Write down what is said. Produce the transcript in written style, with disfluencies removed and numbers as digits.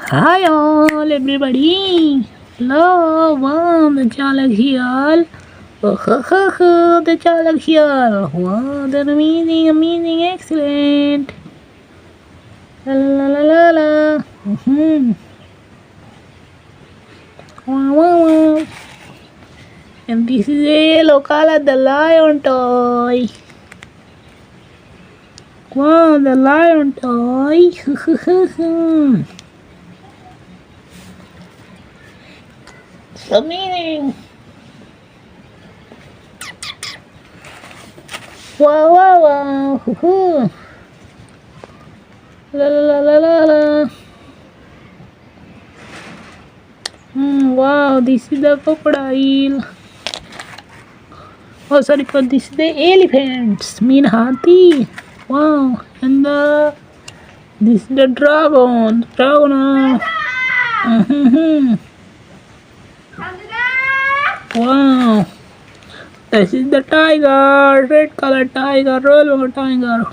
Hi all everybody. Hello, wow, the Chalak here. Oh, the Chalak here. Wow, they're amazing, excellent. La la la la la. Wow. And this is a Lokala the lion toy. Wow, the lion toy. It's amazing. Wow. La la. Wow, this is the crocodile. Oh, sorry, but this is the elephants. Mean hathi. Wow, and this is the dragon. Wow, this is the tiger. Red color tiger, royal tiger.